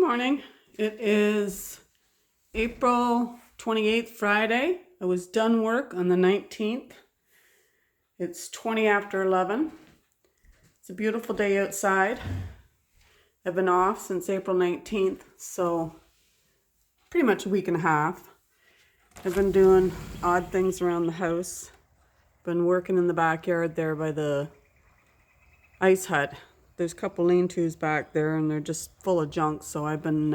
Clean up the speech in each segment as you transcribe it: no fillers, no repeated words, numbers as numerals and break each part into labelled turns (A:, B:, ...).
A: Morning. It is April 28th, Friday. I was done work on the 19th. It's 20 after 11. It's a beautiful day outside. I've been off since April 19th, so pretty much a week and a half. I've been doing odd things around the house. Been working in the backyard there by the ice hut. There's a couple lean-tos back there and they're just full of junk, so I've been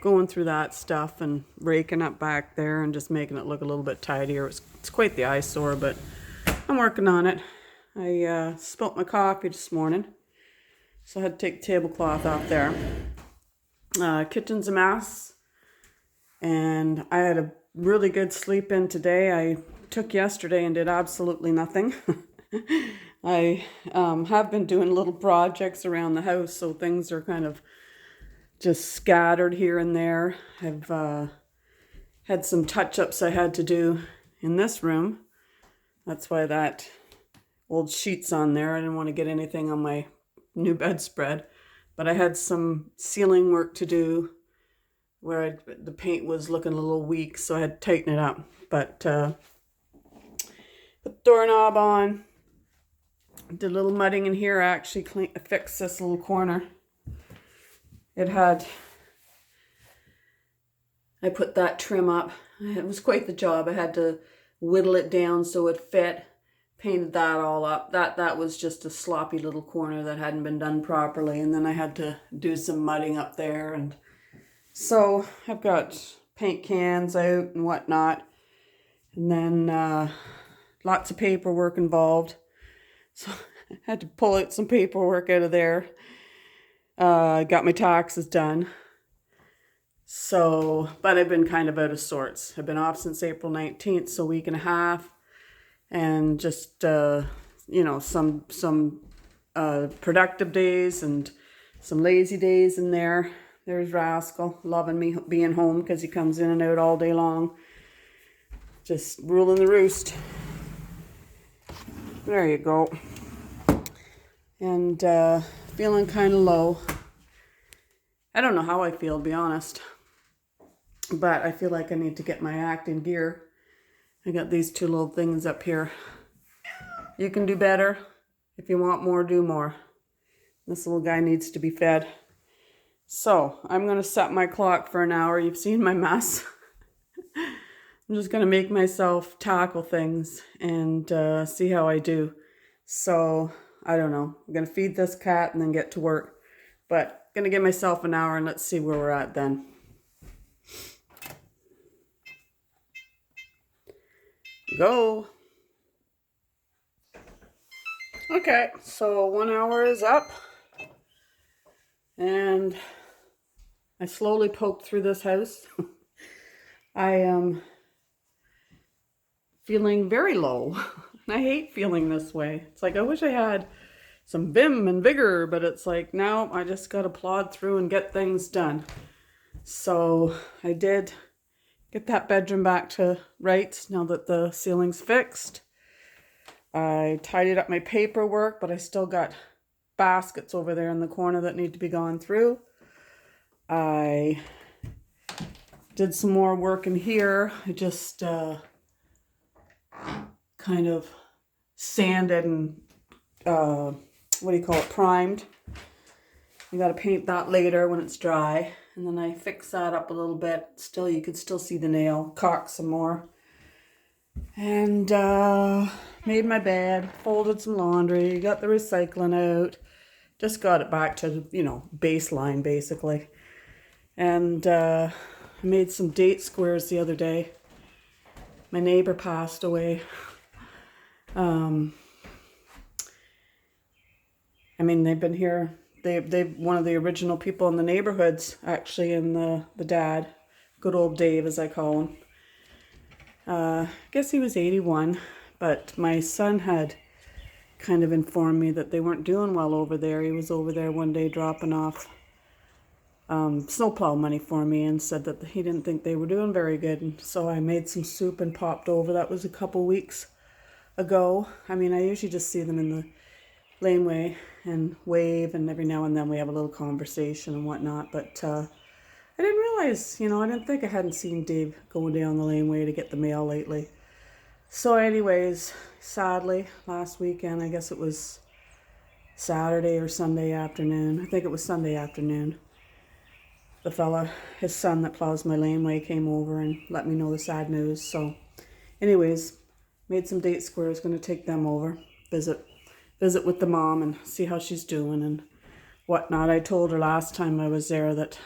A: going through that stuff and raking up back there and just making it look a little bit tidier. It's quite the eyesore, but I'm working on it. I spilt my coffee this morning, so I had to take the tablecloth off there. Kitchen's a mess, and I had a really good sleep in today. I took yesterday and did absolutely nothing. I have been doing little projects around the house, so things are kind of just scattered here and there. I've had some touch-ups I had to do in this room. That's why that old sheet's on there. I didn't want to get anything on my new bedspread. But I had some ceiling work to do where the paint was looking a little weak, so I had to tighten it up. But put the doorknob on. Did a little mudding in here. I actually fixed this little corner. I put that trim up. It was quite the job. I had to whittle it down so it fit. Painted that all up. That was just a sloppy little corner that hadn't been done properly. And then I had to do some mudding up there. And so I've got paint cans out and whatnot. And then lots of paperwork involved. So I had to pull out some paperwork out of there. Got my taxes done. So, but I've been kind of out of sorts. I've been off since April 19th, so a week and a half. And just, some productive days and some lazy days in there. There's Rascal, loving me being home because he comes in and out all day long. Just ruling the roost. There you go. And feeling kind of low. I don't know how I feel, to be honest. But I feel like I need to get my act in gear. I got these two little things up here. You can do better. If you want more, do more. This little guy needs to be fed. So I'm going to set my clock for an hour. You've seen my mess. I'm just going to make myself tackle things and see how I do. So I don't know. I'm going to feed this cat and then get to work. But I'm going to give myself an hour and let's see where we're at then. Go. Okay, so 1 hour is up. And I slowly poked through this house. I am feeling very low. I hate feeling this way. It's like I wish I had some vim and vigor, but it's like now I just got to plod through and get things done. So I did get that bedroom back to rights now that the ceiling's fixed. I tidied up my paperwork, but I still got baskets over there in the corner that need to be gone through. I did some more work in here. I just kind of sanded and primed. You got to paint that later when it's dry. And then I fixed that up a little bit. Still, you could still see the nail. Caulked some more. And made my bed. Folded some laundry. Got the recycling out. Just got it back to, baseline, basically. And I made some date squares the other day. My neighbor passed away. They've been here. They one of the original people in the neighborhoods, actually, and the dad, good old Dave, as I call him. I guess he was 81, but my son had kind of informed me that they weren't doing well over there. He was over there one day dropping off snowplow money for me and said that he didn't think they were doing very good. And so I made some soup and popped over. That was a couple weeks ago. I usually just see them in laneway and wave, and every now and then we have a little conversation and whatnot. But I didn't realize, I didn't think I hadn't seen Dave going down the laneway to get the mail lately. So anyways, sadly, last weekend, I guess it was Saturday or Sunday afternoon. I think it was Sunday afternoon. The fella, his son that plows my laneway, came over and let me know the sad news. So anyways, made some date squares, going to take them over, visit with the mom and see how she's doing and whatnot. I told her last time I was there that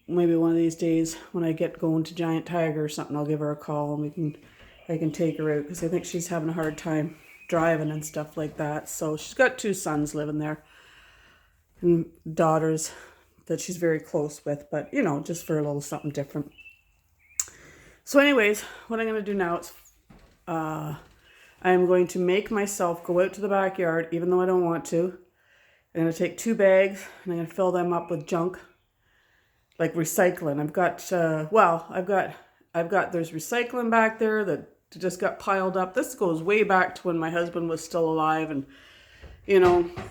A: maybe one of these days when I get going to Giant Tiger or something, I'll give her a call and I can take her out, because I think she's having a hard time driving and stuff like that. So she's got 2 sons living there and daughters that she's very close with, but just for a little something different. So anyways, what I'm going to do now is I am going to make myself go out to the backyard, even though I don't want to. I'm going to take 2 bags and I'm going to fill them up with junk, like recycling. I've got there's recycling back there that just got piled up. This goes way back to when my husband was still alive, and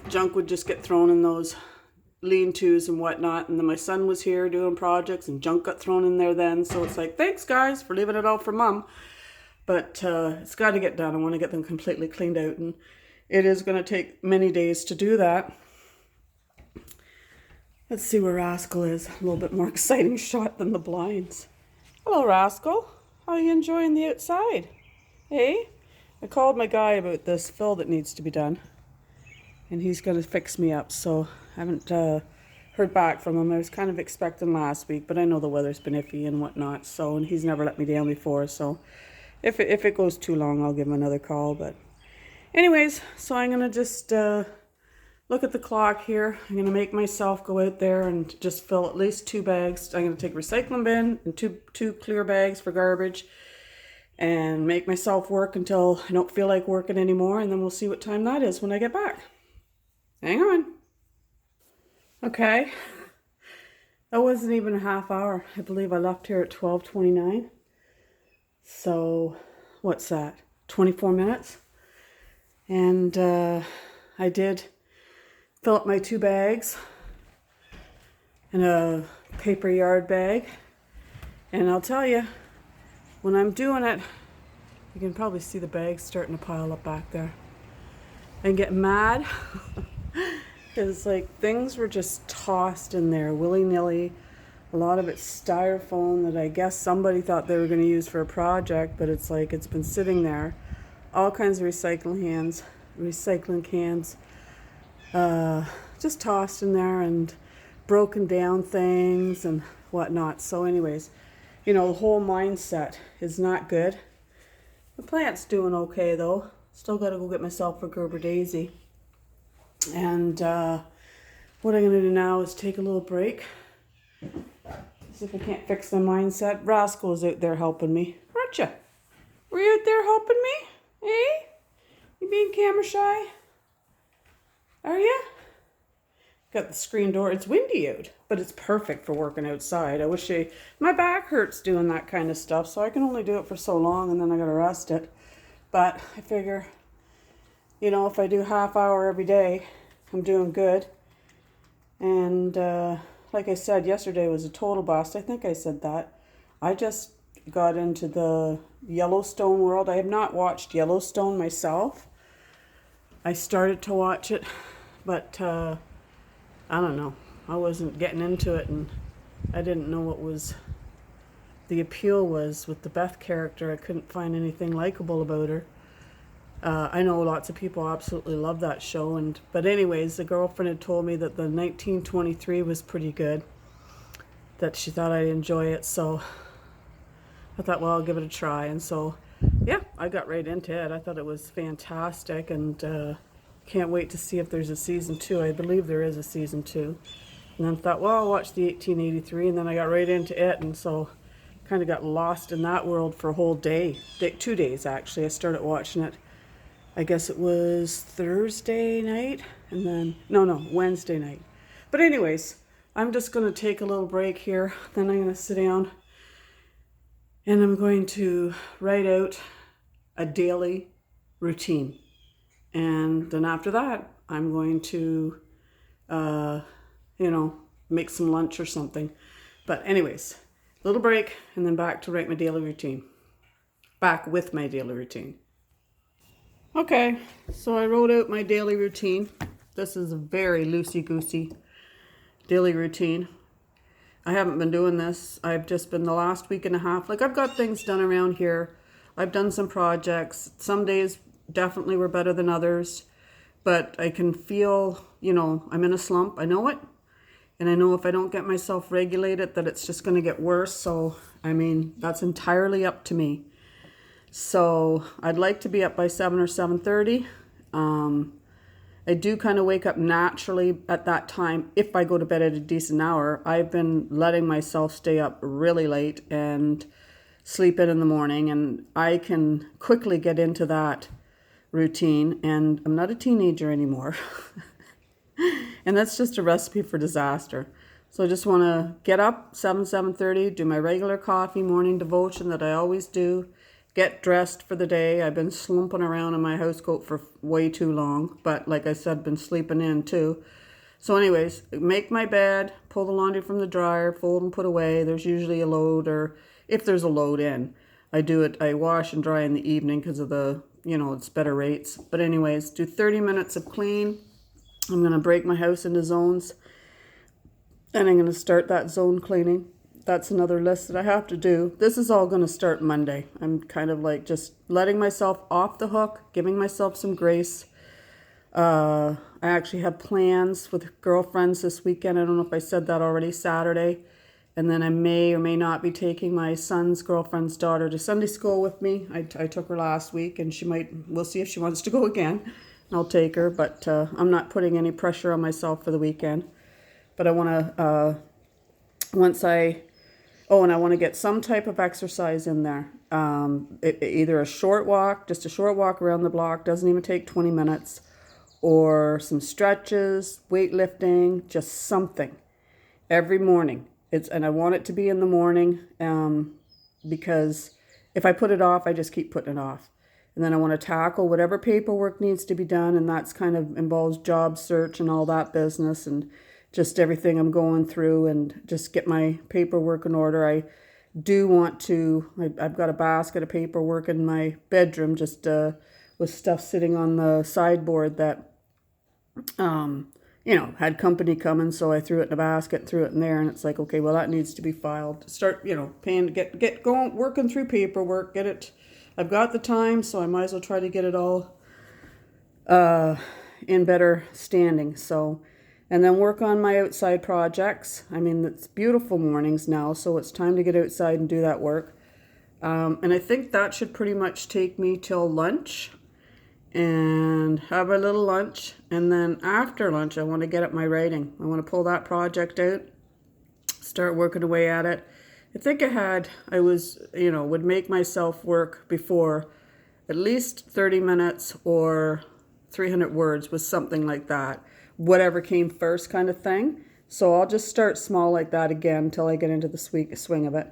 A: junk would just get thrown in those lean-tos and whatnot. And then my son was here doing projects and junk got thrown in there then. So it's like, thanks guys for leaving it out for mom. But it's got to get done. I want to get them completely cleaned out, and it is going to take many days to do that. Let's see where Rascal is. A little bit more exciting shot than the blinds. Hello, Rascal. How are you enjoying the outside? Hey? I called my guy about this fill that needs to be done, and he's going to fix me up. So I haven't heard back from him. I was kind of expecting last week, but I know the weather's been iffy and whatnot. So, and he's never let me down before. So if it goes too long, I'll give him another call. But anyways, so I'm going to just look at the clock here. I'm going to make myself go out there and just fill at least 2 bags. I'm going to take recycling bin and two clear bags for garbage and make myself work until I don't feel like working anymore. And then we'll see what time that is when I get back. Hang on. Okay. That wasn't even a half hour. I believe I left here at 12:29. So what's that? 24 minutes. And I did fill up my 2 bags and a paper yard bag. And I'll tell you, when I'm doing it, you can probably see the bags starting to pile up back there. And get mad because things were just tossed in there willy-nilly. A lot of it's styrofoam that I guess somebody thought they were going to use for a project, but it's been sitting there. All kinds of recycling cans, just tossed in there, and broken down things and whatnot. So anyways, the whole mindset is not good. The plant's doing okay though. Still got to go get myself a Gerber Daisy. And what I'm going to do now is take a little break. See if I can't fix my mindset. Rascal's out there helping me. Aren't you? Were you out there helping me? Eh? You being camera shy? Are you? Got the screen door. It's windy out, but it's perfect for working outside. My back hurts doing that kind of stuff, so I can only do it for so long, and then I gotta rest it. But I figure, if I do half hour every day, I'm doing good. And like I said, yesterday was a total bust. I think I said that. I just got into the Yellowstone world. I have not watched Yellowstone myself. I started to watch it, but I don't know. I wasn't getting into it, and I didn't know what the appeal was with the Beth character. I couldn't find anything likable about her. I know lots of people absolutely love that show, but anyways, the girlfriend had told me that the 1923 was pretty good, that she thought I'd enjoy it, so I thought, well, I'll give it a try. And so, yeah, I got right into it. I thought it was fantastic, and can't wait to see if there's a season 2. I believe there is a season 2. And then thought, well, I'll watch the 1883, and then I got right into it, and so kind of got lost in that world for a whole day. 2 days, actually. I started watching it, I guess it was Thursday night, and then, no, Wednesday night. But anyways, I'm just going to take a little break here. Then I'm going to sit down, and I'm going to write out a daily routine. And then after that, I'm going to, make some lunch or something. But anyways, little break and then back to write my daily routine. Back with my daily routine. Okay, so I wrote out my daily routine. This is a very loosey-goosey daily routine. I haven't been doing this. I've just been the last week and a half. Like, I've got things done around here. I've done some projects. Some days definitely were better than others. But I can feel, I'm in a slump. I know it. And I know if I don't get myself regulated that it's just going to get worse. So, that's entirely up to me. So I'd like to be up by 7 or 7:30. I do kind of wake up naturally at that time if I go to bed at a decent hour. I've been letting myself stay up really late and sleep in the morning, and I can quickly get into that routine, and I'm not a teenager anymore. And that's just a recipe for disaster. So I just want to get up 7:30, do my regular coffee morning devotion that I always do, get dressed for the day. I've been slumping around in my housecoat for way too long, but like I said, been sleeping in too. So anyways, make my bed, pull the laundry from the dryer, fold and put away. There's usually a load, or if there's a load in, I wash and dry in the evening because of the, it's better rates. But anyways, do 30 minutes of clean. I'm going to break my house into zones, and I'm going to start that zone cleaning. That's another list that I have to do. This is all going to start Monday. I'm kind of like just letting myself off the hook, giving myself some grace. I actually have plans with girlfriends this weekend. I don't know if I said that already, Saturday. And then I may or may not be taking my son's girlfriend's daughter to Sunday school with me. I took her last week, and we'll see if she wants to go again. I'll take her, but I'm not putting any pressure on myself for the weekend. But I want to, and I want to get some type of exercise in there. Either just a short walk around the block, doesn't even take 20 minutes, or some stretches, weightlifting, just something every morning. And I want it to be in the morning, because if I put it off, I just keep putting it off. And then I want to tackle whatever paperwork needs to be done, and that's kind of involves job search and all that business, and just everything I'm going through, and just get my paperwork in order. I do want to, I've got a basket of paperwork in my bedroom, just with stuff sitting on the sideboard that, had company coming, so I threw it in a basket, threw it in there, and it's like, okay, well, that needs to be filed. Start, paying, get going, working through paperwork, get it. I've got the time, so I might as well try to get it all in better standing. So, and then work on my outside projects. It's beautiful mornings now, so it's time to get outside and do that work. And I think that should pretty much take me till lunch, and have a little lunch. And then after lunch, I want to get at my writing. I want to pull that project out, start working away at it. I think would make myself work before at least 30 minutes or 300 words with something like that. Whatever came first kind of thing. So I'll just start small like that again until I get into the swing of it.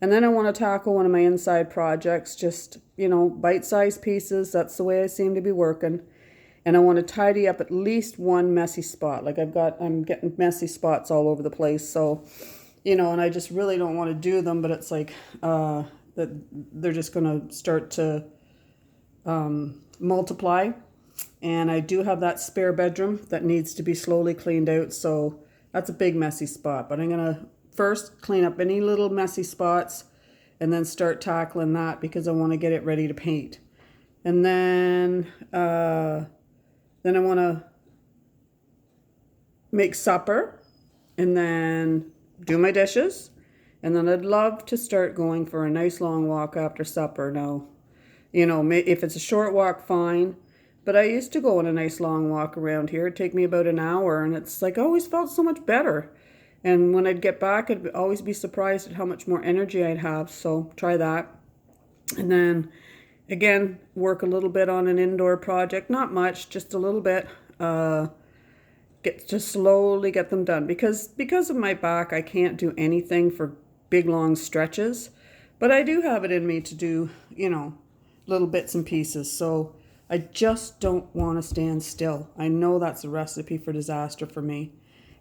A: And then I want to tackle one of my inside projects, just, bite-sized pieces. That's the way I seem to be working. And I want to tidy up at least one messy spot. Like I'm getting messy spots all over the place. So, and I just really don't want to do them, but it's like that they're just going to start to multiply. And I do have that spare bedroom that needs to be slowly cleaned out. So that's a big messy spot. But I'm going to first clean up any little messy spots and then start tackling that, because I want to get it ready to paint. And then I want to make supper, and then do my dishes, and then I'd love to start going for a nice long walk after supper. Now, if it's a short walk, fine, but I used to go on a nice long walk around here. It'd take me about an hour, and it's like I always felt so much better. And when I'd get back, I'd always be surprised at how much more energy I'd have. So try that. And then, again, work a little bit on an indoor project. Not much, just a little bit. Just slowly get them done. Because of my back, I can't do anything for big, long stretches. But I do have it in me to do, little bits and pieces. So I just don't want to stand still. I know that's a recipe for disaster for me.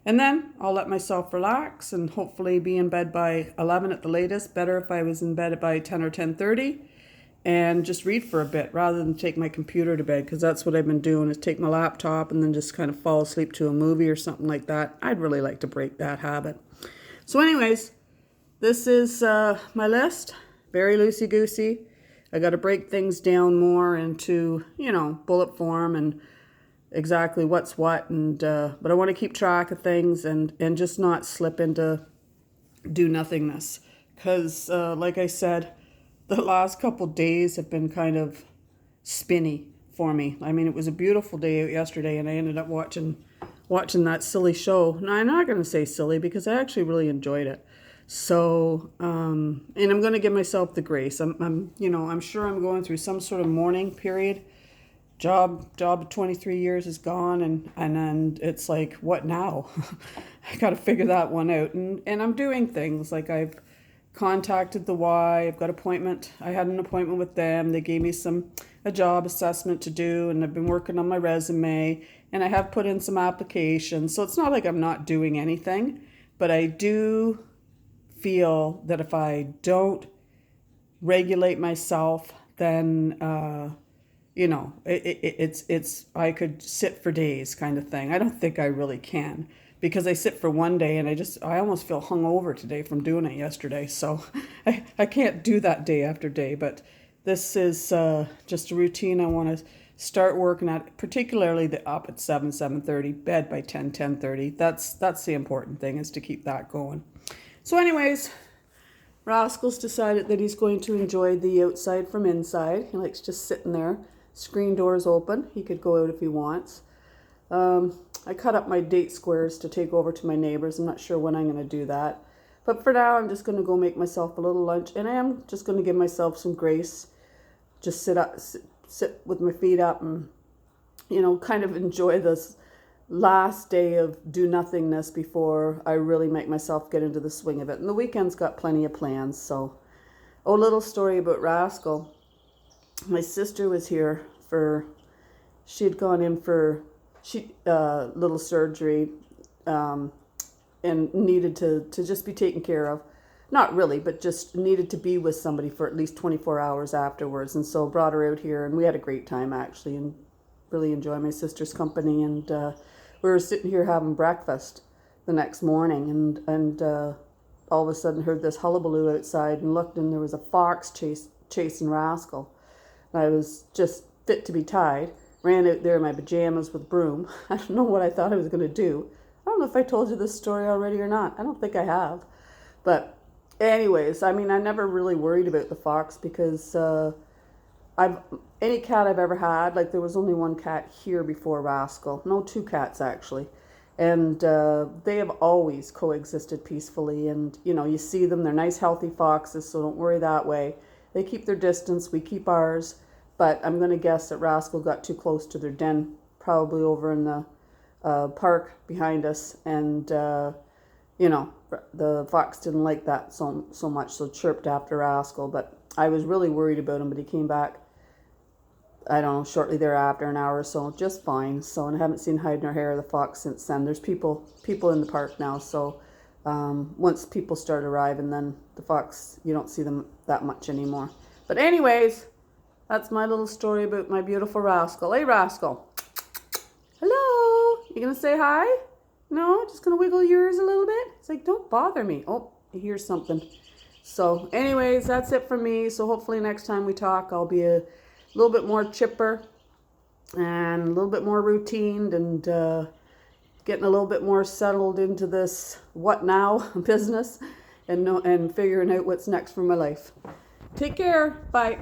A: And then I'll let myself relax and hopefully be in bed by 11 at the latest. Better if I was in bed by 10 or 10:30, and just read for a bit rather than take my computer to bed, because that's what I've been doing, is take my laptop and then just kind of fall asleep to a movie or something like that. I'd really like to break that habit. So anyways, this is my list. Very loosey-goosey. I got to break things down more into, bullet form and exactly what's what, and but I want to keep track of things and just not slip into do nothingness, because like I said, the last couple days have been kind of spinny for me. I mean, it was a beautiful day out yesterday, and I ended up watching that silly show. Now, I'm not going to say silly because I actually really enjoyed it. So, and I'm going to give myself the grace. I'm sure I'm going through some sort of mourning period. Job of 23 years is gone, and it's like, what now? I got to figure that one out. And I'm doing things like I've contacted the Y. I've got appointment. I had an appointment with them. They gave me a job assessment to do, and I've been working on my resume, and I have put in some applications. So it's not like I'm not doing anything, but I do feel that if I don't regulate myself, then it's I could sit for days kind of thing. I don't think I really can, because I sit for one day and I almost feel hungover today from doing it yesterday. So I can't do that day after day. But this is just a routine I want to start working at, particularly the up at 7:30, bed by 10:30. That's the important thing, is to keep that going. So anyways, Rascal's decided that he's going to enjoy the outside from inside. He likes just sitting there. Screen doors open. He could go out if he wants. I cut up my date squares to take over to my neighbors. I'm not sure when I'm going to do that. But for now, I'm just going to go make myself a little lunch. And I am just going to give myself some grace. Just sit with my feet up and, kind of enjoy this last day of do nothingness before I really make myself get into the swing of it. And the weekend's got plenty of plans. So, little story about Rascal. My sister was here she had gone in for little surgery, and needed to just be taken care of. Not really, but just needed to be with somebody for at least 24 hours afterwards. And so brought her out here, and we had a great time actually, and really enjoyed my sister's company. And we were sitting here having breakfast the next morning, and all of a sudden heard this hullabaloo outside, and looked, and there was a fox chasing Rascal. I was just fit to be tied. Ran out there in my pajamas with broom. I don't know what I thought I was going to do. I don't know if I told you this story already or not. I don't think I have. But anyways, I never really worried about the fox, because any cat I've ever had, like there was only one cat here before Rascal. No, two cats actually. And they have always coexisted peacefully. And, you see them. They're nice, healthy foxes, so don't worry that way. They keep their distance. We keep ours. But I'm going to guess that Rascal got too close to their den, probably over in the park behind us. And, the fox didn't like that so much, so chirped after Rascal. But I was really worried about him, but he came back, I don't know, shortly thereafter, an hour or so, just fine. So, and I haven't seen hide nor hair of the fox since then. There's people in the park now, so once people start arriving, then the fox, you don't see them that much anymore. But anyways, that's my little story about my beautiful Rascal. Hey, Rascal. Hello. You gonna say hi? No? Just gonna wiggle your ears a little bit? It's like, don't bother me. Oh, he hears something. So anyways, that's it for me. So hopefully next time we talk, I'll be a little bit more chipper and a little bit more routined, and getting a little bit more settled into this what now business, and figuring out what's next for my life. Take care. Bye.